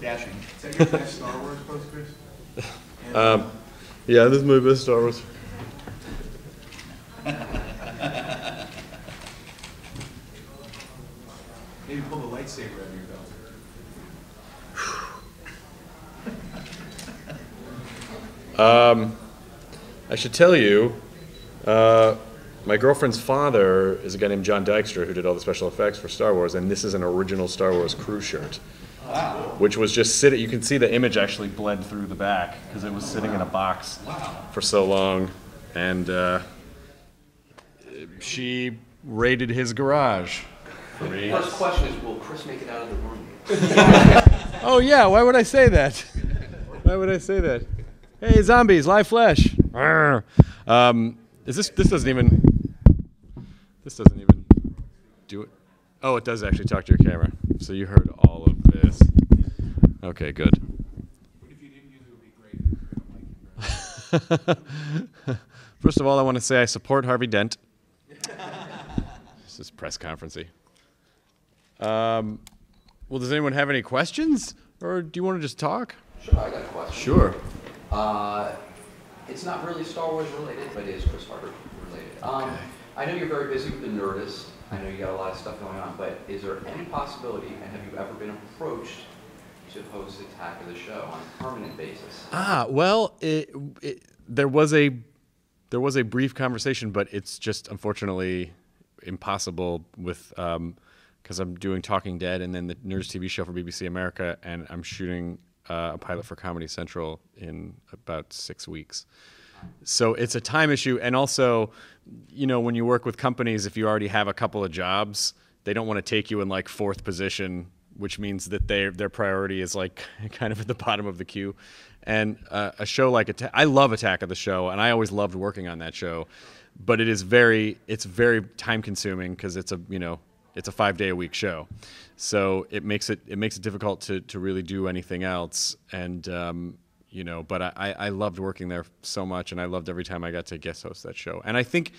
dashing. Is that your best Star Wars post, Chris? Yeah, this is my best Star Wars. Maybe pull the lightsaber out of your belt. I should tell you, my girlfriend's father is a guy named John Dykstra who did all the special effects for Star Wars, and this is an original Star Wars crew shirt. Wow. Which was just sitting, you can see the image actually bled through the back because it was sitting in a box for so long. And she raided his garage for me. First question is, will Chris make it out of the room? Oh yeah, why would I say that? Why would I say that? Hey zombies, live flesh. This doesn't even do it. Oh, it does actually talk to your camera. So you heard all of this. Okay, good. If you didn't use it, would be great. First of all, I want to say I support Harvey Dent. This is press conferencey. Well, does anyone have any questions? Or do you want to just talk? Sure, I got a question. Sure. It's not really Star Wars related, but it is Chris Hardwick related. Okay. I know you're very busy with the Nerdist. I know you got a lot of stuff going on, but is there any possibility, and have you ever been approached to host Attack of the Show on a permanent basis? Well, there was a brief conversation, but it's just unfortunately impossible with because I'm doing Talking Dead and then the Nerds TV show for BBC America, and I'm shooting a pilot for Comedy Central in about 6 weeks. So it's a time issue, and also, you know, when you work with companies, if you already have a couple of jobs, they don't want to take you in like 4th position, which means that their priority is like kind of at the bottom of the queue. And a show like I love Attack of the Show, and I always loved working on that show, but it's very time consuming because it's a 5-day-a-week show, so it makes it difficult to really do anything else. And but I loved working there so much, and I loved every time I got to guest host that show. And I think,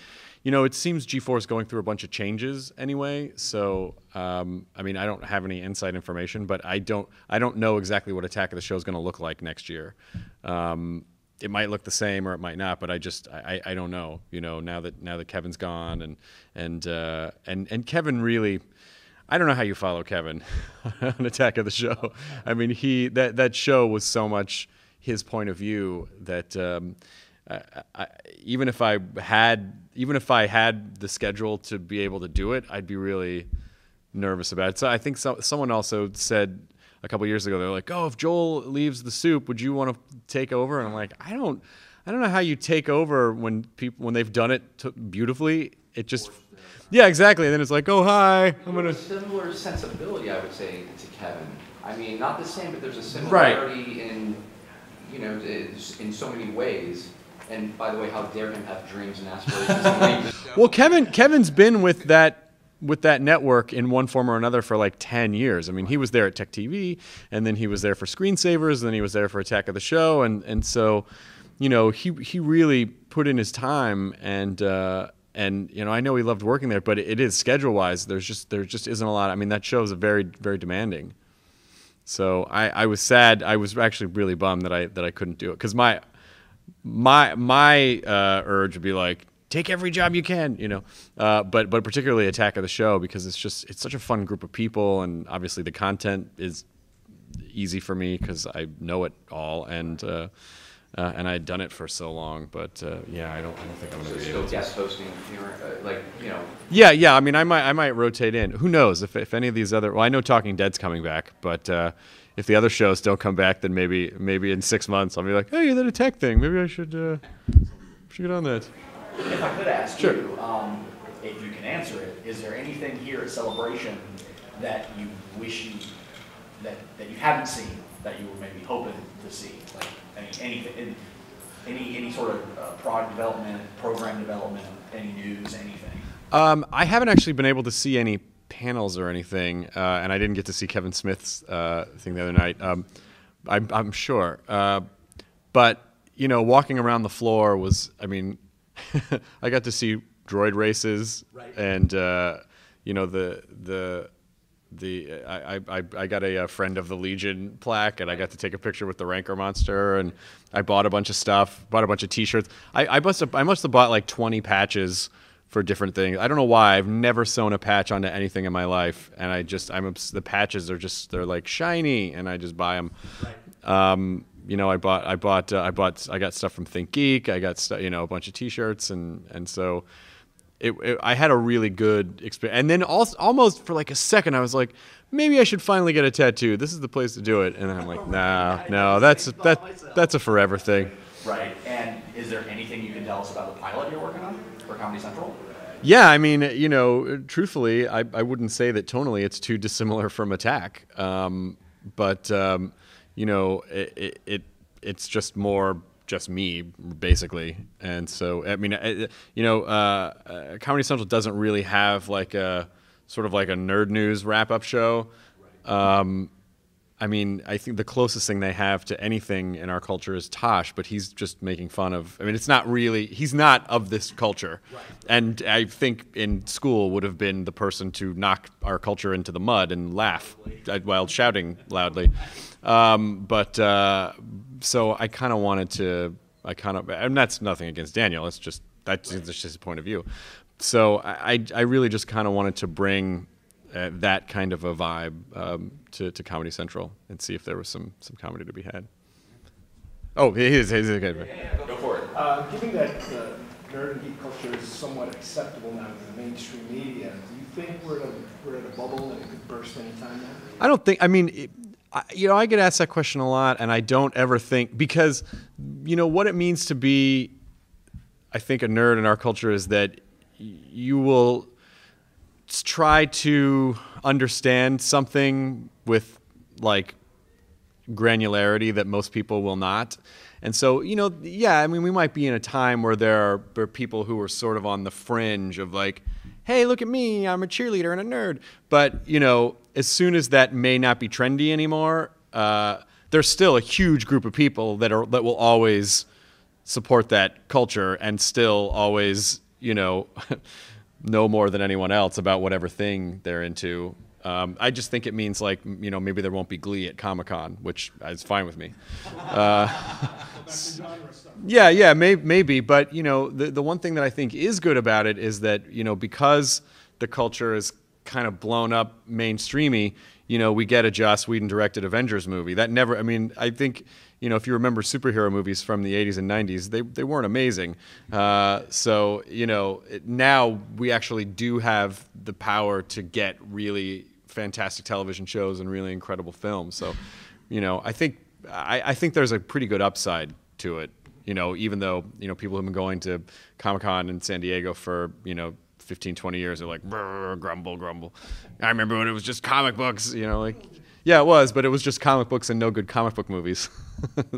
it seems G4 is going through a bunch of changes anyway. So, I mean, I don't have any inside information, but I don't know exactly what Attack of the Show is going to look like next year. It might look the same or it might not, but I don't know. Now that Kevin's gone and Kevin really, I don't know how you follow Kevin on Attack of the Show. I mean, that show was so much his point of view that even if I had the schedule to be able to do it, I'd be really nervous about it. So I think someone also said a couple years ago, they're like, "Oh, if Joel leaves the soup, would you want to take over?" And I'm like, I don't know how you take over when they've done it beautifully. It just, yeah, exactly. And then it's like, "Oh, hi, I'm gonna." Similar sensibility, I would say, to Kevin. I mean, not the same, but there's a similarity in so many ways. And by the way, how dare him have dreams and aspirations to leave the show? Well, Kevin's been with that network in one form or another for like 10 years. I mean, he was there at Tech TV, and then he was there for Screensavers, and then he was there for Attack of the Show, and so, he really put in his time, and I know he loved working there, but it is schedule-wise, there just isn't a lot. I mean, that show is very, very demanding. So I was sad. I was actually really bummed that I couldn't do it, because my urge would be like, take every job you can, but particularly Attack of the Show, because it's such a fun group of people, and obviously the content is easy for me because I know it all, and I had done it for so long. But yeah, I don't think I'm going to be able to. Guest hosting, Yeah. I mean, I might rotate in. Who knows if any of these other? Well, I know Talking Dead's coming back, but if the other shows don't come back, then maybe in 6 months I'll be like, hey, that Attack thing. Maybe I should get on that. If I could ask Sure. you, if you can answer it, is there anything here at Celebration that you wish that you haven't seen that you were maybe hoping to see? Like anything, any sort of product development, program development, any news, anything? I haven't actually been able to see any panels or anything, and I didn't get to see Kevin Smith's thing the other night. I'm sure, but walking around the floor was, I mean. I got to see droid races, right. And the I got a Friend of the Legion plaque, and I got to take a picture with the Rancor monster, and I bought a bunch of stuff, bought a bunch of T-shirts. I must have bought like 20 patches for different things. I don't know why. I've never sewn a patch onto anything in my life, and the patches are they're like shiny, and I just buy them. Right. You know, I got stuff from Think Geek. I got a bunch of T-shirts, and so. I had a really good experience, and then almost for like a second, I was like, maybe I should finally get a tattoo. This is the place to do it. And then I'm like, no, that's a forever thing. Right. And is there anything you can tell us about the pilot you're working on for Comedy Central? Yeah, I mean, you know, truthfully, I wouldn't say that tonally it's too dissimilar from Attack, but you know, it's just more. Just me, basically. And so, I mean, you know, Comedy Central doesn't really have like a sort of like a nerd news wrap-up show. I mean, I think the closest thing they have to anything in our culture is Tosh, but he's just making fun of, I mean, it's not really, he's not of this culture. Right. And I think in school would have been the person to knock our culture into the mud and laugh while shouting loudly. So I kind of wanted to, and that's nothing against Daniel. It's just, that's just his point of view. So I really just kind of wanted to bring that kind of a vibe to Comedy Central and see if there was some comedy to be had. Oh, he's okay. Go for it. Given that nerd and geek culture is somewhat acceptable now in the mainstream media, do you think we're at a bubble and it could burst anytime now? I don't think, I mean, you know, I get asked that question a lot, and I don't ever think, because, you know, what it means to be, I think, a nerd in our culture is that you will try to understand something with, like, granularity that most people will not. And so, you know, yeah, I mean, we might be in a time where there are people who are sort of on the fringe of like, hey, look at me, I'm a cheerleader and a nerd. But, you know, as soon as that may not be trendy anymore, there's still a huge group of people that will always support that culture and still always, you know, know more than anyone else about whatever thing they're into. I just think it means, like, you know, maybe there won't be Glee at Comic-Con, which is fine with me. Yeah, maybe. But, you know, the one thing that I think is good about it is that, you know, because the culture is kind of blown up mainstreamy, you know, we get a Joss Whedon directed Avengers movie. That never, I mean, I think, you know, if you remember superhero movies from the 80s and 90s, they weren't amazing. So, you know, now we actually do have the power to get really fantastic television shows and really incredible films. So, you know, I think there's a pretty good upside to it. You know, even though, you know, people have been going to Comic-Con in San Diego for, you know, 15, 20 years, they're like, grumble. I remember when it was just comic books, you know, like, yeah, it was, but it was just comic books and no good comic book movies.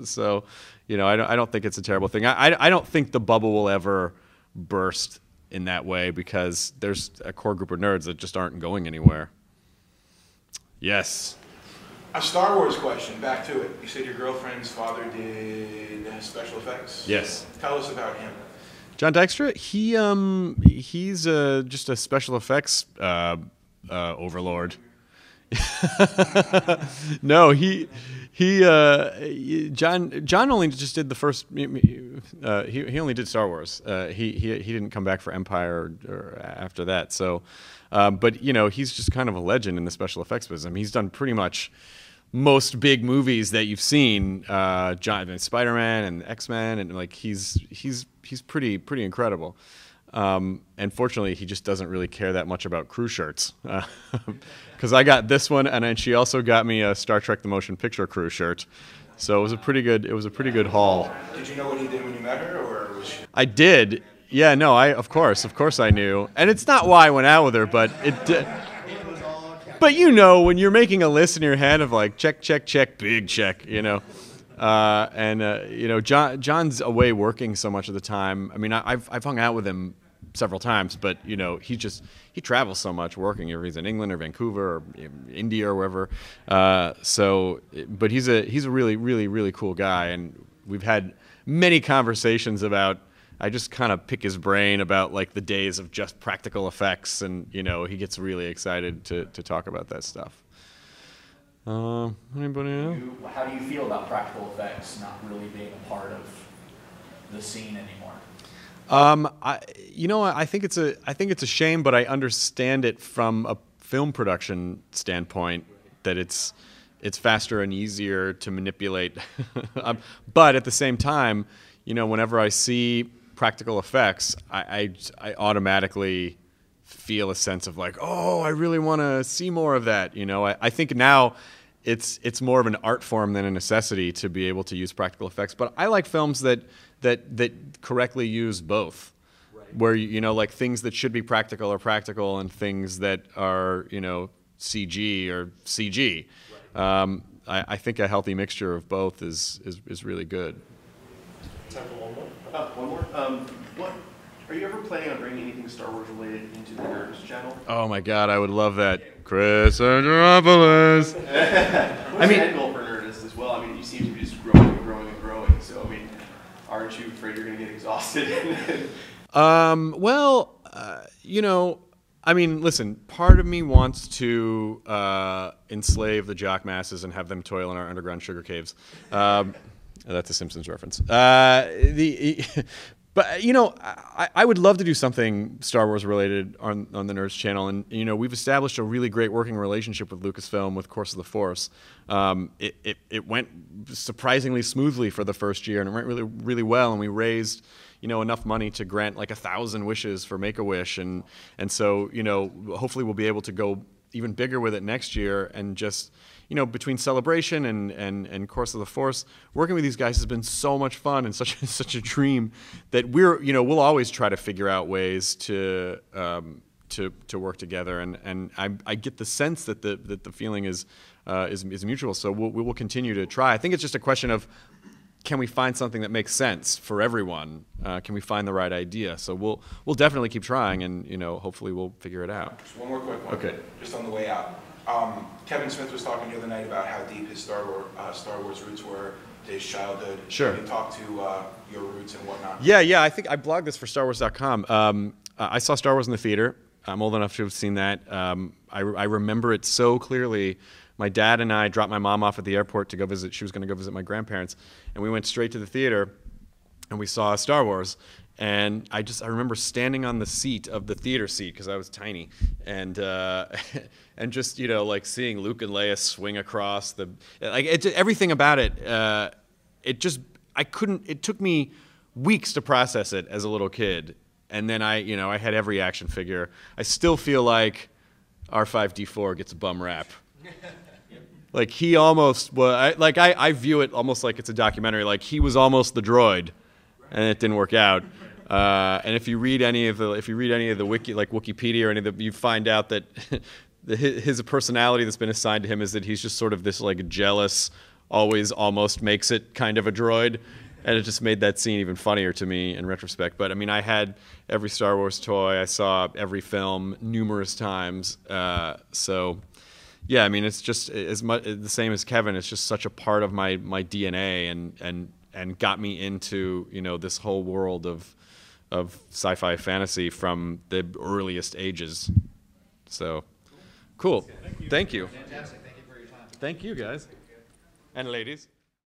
So, you know, I don't think it's a terrible thing. I don't think the bubble will ever burst in that way, because there's a core group of nerds that just aren't going anywhere. Yes. A Star Wars question, back to it. You said your girlfriend's father did special effects? Yes. Tell us about him. John Dykstra, he's just a special effects overlord. No, John only just did the first. He only did Star Wars. He didn't come back for Empire or after that. So, but you know, he's just kind of a legend in the special effects business. I mean, he's done pretty much most big movies that you've seen, Spider-Man and X-Men, and like he's pretty incredible. And fortunately, he just doesn't really care that much about crew shirts. Because I got this one, and then she also got me a Star Trek: The Motion Picture crew shirt. So it was a pretty good haul. Did you know what he did when you met her, or was she? I did. Yeah, no, of course I knew. And it's not why I went out with her, but it did. But you know, when you're making a list in your head of like check, big check, you know. You know, John's away working so much of the time. I mean, I've hung out with him several times, but you know, he travels so much working. Either he's in England or Vancouver or India or wherever. But he's a really cool guy, and we've had many conversations about I just kind of pick his brain about like the days of just practical effects, and you know, he gets really excited to talk about that stuff. Anybody else? How do you feel about practical effects not really being a part of the scene anymore? I think it's a shame, but I understand it from a film production standpoint that it's faster and easier to manipulate. But at the same time, you know, whenever I see practical effects, I automatically feel a sense of like, oh, I really want to see more of that. You know, I think now it's more of an art form than a necessity to be able to use practical effects. But I like films that correctly use both, right. Where, you know, like things that should be practical are practical, and things that are, you know, CG or CG. Right. I think a healthy mixture of both is really good. Time for one more. One more. Are you ever planning on bringing anything Star Wars related into the Nerds channel? Oh my God, I would love that. Chris Andropoulos. What's the end goal for Nerdist as well? I mean, you seem to be just growing and growing and growing. So, I mean, aren't you afraid you're going to get exhausted? You know, I mean, listen, part of me wants to enslave the jock masses and have them toil in our underground sugar caves. That's a Simpsons reference. But, you know, I would love to do something Star Wars related on the Nerds channel. And, you know, we've established a really great working relationship with Lucasfilm with Course of the Force. It went surprisingly smoothly for the first year, and it went really, really well. And we raised, you know, enough money to grant like 1,000 wishes for Make-A-Wish. And so, you know, hopefully we'll be able to go even bigger with it next year. And just, you know, between Celebration and Course of the Force, working with these guys has been so much fun and such a dream that we'll always try to figure out ways to work together. And I get the sense that the feeling is mutual. So we will continue to try. I think it's just a question of, can we find something that makes sense for everyone? Can we find the right idea? So we'll definitely keep trying, and, you know, hopefully we'll figure it out. Just one more quick one. Okay. Just on the way out. Kevin Smith was talking the other night about how deep his Star Wars roots were to his childhood. Sure. Can you talk to your roots and whatnot? Yeah. I think I blogged this for StarWars.com. I saw Star Wars in the theater. I'm old enough to have seen that. I remember it so clearly. My dad and I dropped my mom off at the airport to go visit. She was going to go visit my grandparents, and we went straight to the theater, and we saw Star Wars. And I remember standing on the seat of the theater seat because I was tiny, and just, you know, like seeing Luke and Leia swing across everything about it. It took me weeks to process it as a little kid, and then I had every action figure. I still feel like R5D4 gets a bum rap. Like he almost I view it almost like it's a documentary. Like he was almost the droid, and it didn't work out. And if you read any of the wiki, like Wikipedia or any of you find out that his personality that's been assigned to him is that he's just sort of this like jealous, always almost makes it kind of a droid, and it just made that scene even funnier to me in retrospect. But I mean, I had every Star Wars toy, I saw every film numerous times, so. Yeah, I mean, it's just as much the same as Kevin. It's just such a part of my DNA, and got me into, you know, this whole world of sci-fi fantasy from the earliest ages. So, cool. Thank you. Fantastic. Thank you for your time. Thank you, guys and ladies.